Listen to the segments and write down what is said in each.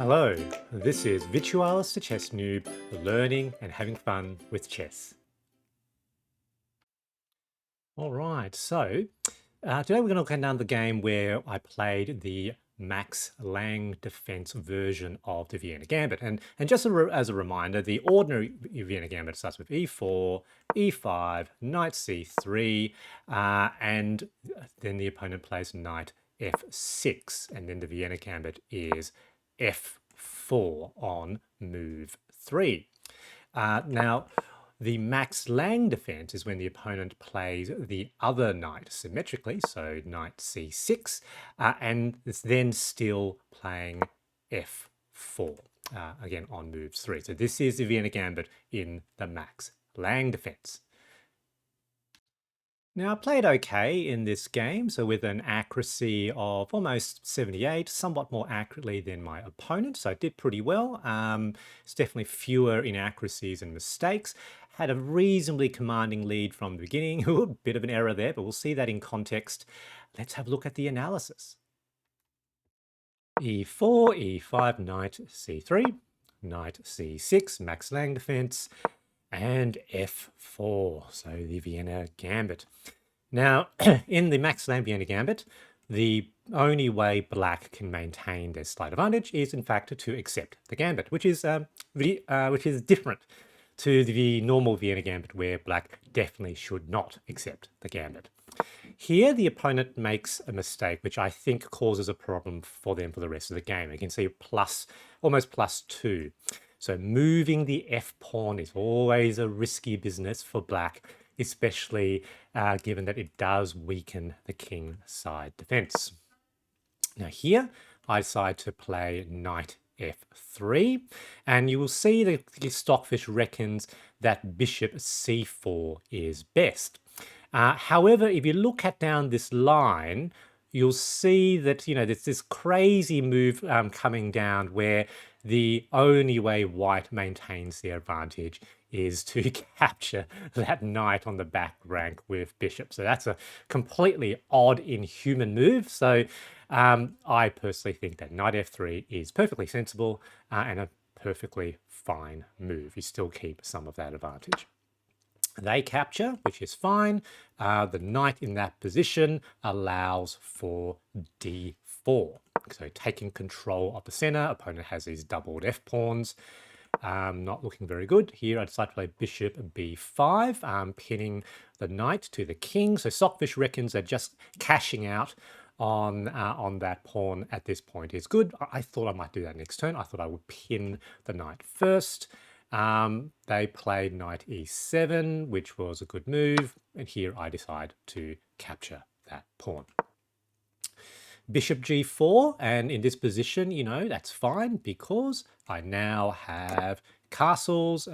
Hello, this is Virtualis the Chess Noob, learning and having fun with chess. Alright, so today we're going to look at another game where I played the Max Lange defense version of the Vienna Gambit. And just as a reminder, the ordinary Vienna Gambit starts with e4, e5, knight c3, and then the opponent plays knight f6, and then the Vienna Gambit is f4 on move 3. Now, the Max Lange defense is when the opponent plays the other knight symmetrically, so knight c6, and it's then still playing f4, again on move 3. So this is the Vienna Gambit in the Max Lange defense. Now, I played okay in this game, so with an accuracy of almost 78, somewhat more accurately than my opponent, so I did pretty well. It's definitely fewer inaccuracies and mistakes. Had a reasonably commanding lead from the beginning. A bit of an error there, but we'll see that in context. Let's have a look at the analysis. e4, e5, knight c3, knight c6, Max Lange defense, and f4, so the Vienna Gambit. Now, in the Max Lange Vienna Gambit, the only way black can maintain their slight advantage is, in fact, to accept the gambit, which is different to the normal Vienna Gambit, where black definitely should not accept the gambit. Here, the opponent makes a mistake, which I think causes a problem for them for the rest of the game. You can see almost +2. So moving the f-pawn is always a risky business for black, especially given that it does weaken the king side defense. Now here, I decide to play knight f3, and you will see that the Stockfish reckons that bishop c4 is best. However, if you look down this line, you'll see that, there's this crazy move coming down where the only way white maintains their advantage is to capture that knight on the back rank with bishop. So that's a completely odd, inhuman move. So I personally think that knight f3 is perfectly sensible and a perfectly fine move. You still keep some of that advantage. They capture, which is fine. The knight in that position allows for d4. So taking control of the center, opponent has these doubled f-pawns. Not looking very good. Here I decide to play bishop b5, pinning the knight to the king. So Stockfish reckons that just cashing out on that pawn at this point is good. I thought I might do that next turn. I thought I would pin the knight first. They played knight e7, which was a good move, and here I decide to capture that pawn. Bishop g4, and in this position, that's fine because I now have castles.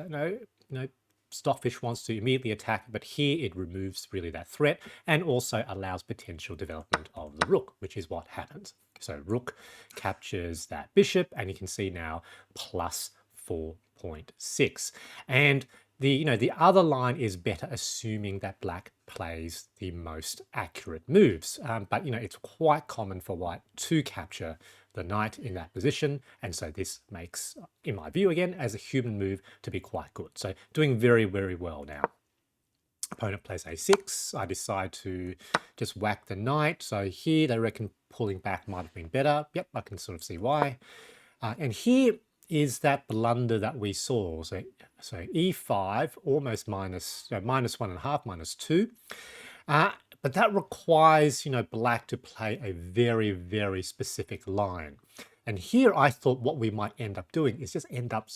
Stockfish wants to immediately attack, but here it removes really that threat and also allows potential development of the rook, which is what happens. So rook captures that bishop, and you can see now +4.6. And the other line is better assuming that black plays the most accurate moves. But it's quite common for white to capture the knight in that position. And so this makes, in my view, again, as a human move, to be quite good. So doing very, very well now. Opponent plays a6. I decide to just whack the knight. So here they reckon pulling back might have been better. Yep, I can sort of see why. And here is that blunder that we saw. So e5, almost -1.5, -2. But that requires, black to play a very, very specific line. And here I thought what we might end up doing is just end up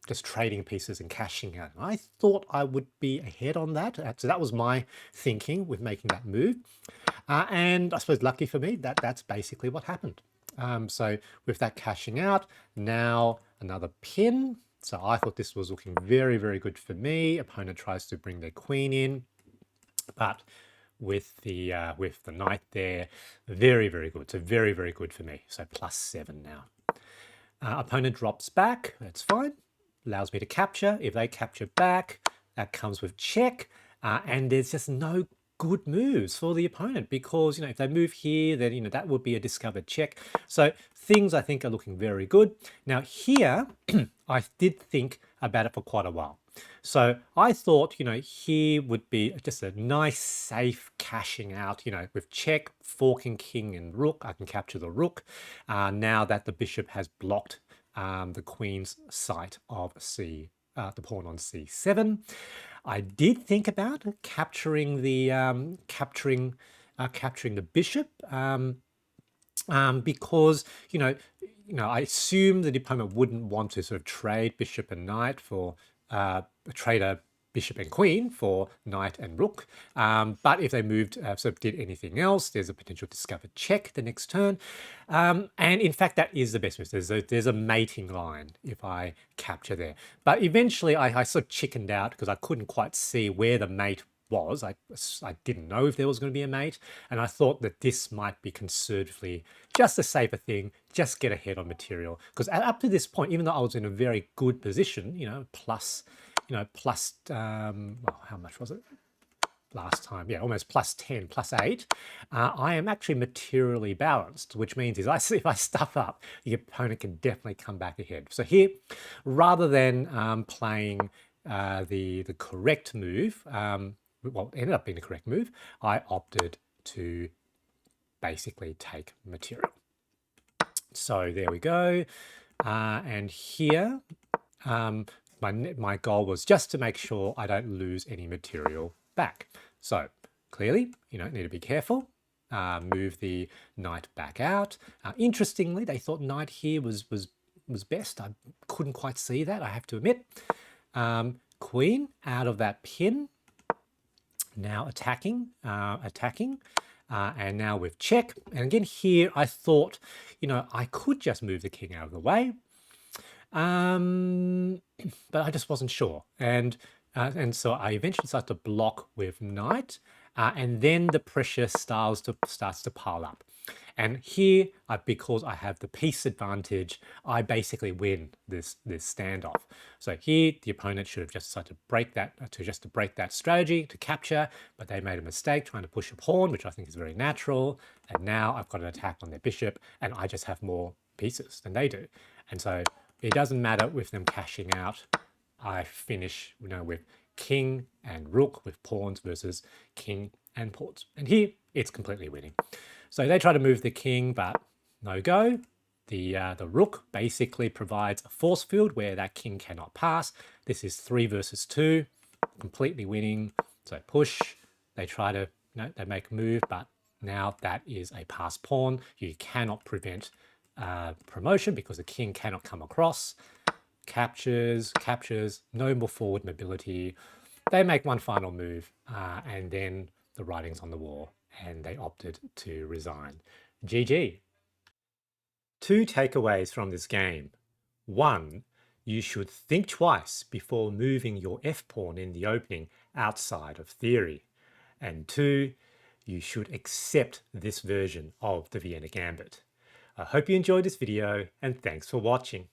just trading pieces and cashing out. And I thought I would be ahead on that. So that was my thinking with making that move. And I suppose lucky for me, that's basically what happened. So with that cashing out, now another pin. So I thought this was looking very, very good for me. Opponent tries to bring their queen in, but with the knight there, very, very good. So very, very good for me. So +7 now. Opponent drops back. That's fine. Allows me to capture. If they capture back, that comes with check. And there's just no good moves for the opponent because, if they move here, then, that would be a discovered check. So things I think are looking very good. Now here, I did think about it for quite a while. So I thought, here would be just a nice, safe cashing out, with check, forking king and rook. I can capture the rook now that the bishop has blocked the queen's sight of the pawn on c7. I did think about capturing the capturing the bishop because I assume the opponent wouldn't want to sort of trade bishop and knight for trade a bishop and queen for knight and rook. But if they moved, sort of did anything else, there's a potential discovered check the next turn. And in fact, that is the best move. There's a mating line if I capture there. But eventually I sort of chickened out because I couldn't quite see where the mate was. I didn't know if there was going to be a mate. And I thought that this might be conservatively just a safer thing, just get ahead on material. Because up to this point, even though I was in a very good position, plus, well, how much was it last time? Yeah, almost plus 10, plus 8. I am actually materially balanced, which means if I stuff up, the opponent can definitely come back ahead. So here, rather than playing the correct move, well, it ended up being the correct move, I opted to basically take material. So there we go. And here, my goal was just to make sure I don't lose any material back. So clearly, need to be careful. Move the knight back out. Interestingly, they thought knight here was best. I couldn't quite see that, I have to admit. Queen out of that pin. Now attacking, and now with check. And again here, I thought, I could just move the king out of the way. But I just wasn't sure. And so I eventually started to block with knight, and then the pressure starts to pile up. And here, because I have the piece advantage, I basically win this standoff. So here, the opponent should have just decided to break that strategy to capture, but they made a mistake trying to push a pawn, which I think is very natural. And now I've got an attack on their bishop, and I just have more pieces than they do. And so it doesn't matter with them cashing out. I finish, with king and rook with pawns versus king and pawns. And here, it's completely winning. So they try to move the king, but no go. The rook basically provides a force field where that king cannot pass. This is 3 versus 2, completely winning. So push, they try to, they make a move, but now that is a pass pawn. You cannot prevent promotion because the king cannot come across. Captures, no more forward mobility. They make one final move, and then the writing's on the wall, and they opted to resign. GG. 2 takeaways from this game. 1, you should think twice before moving your f-pawn in the opening outside of theory. And 2, you should accept this version of the Vienna Gambit. I hope you enjoyed this video, and thanks for watching.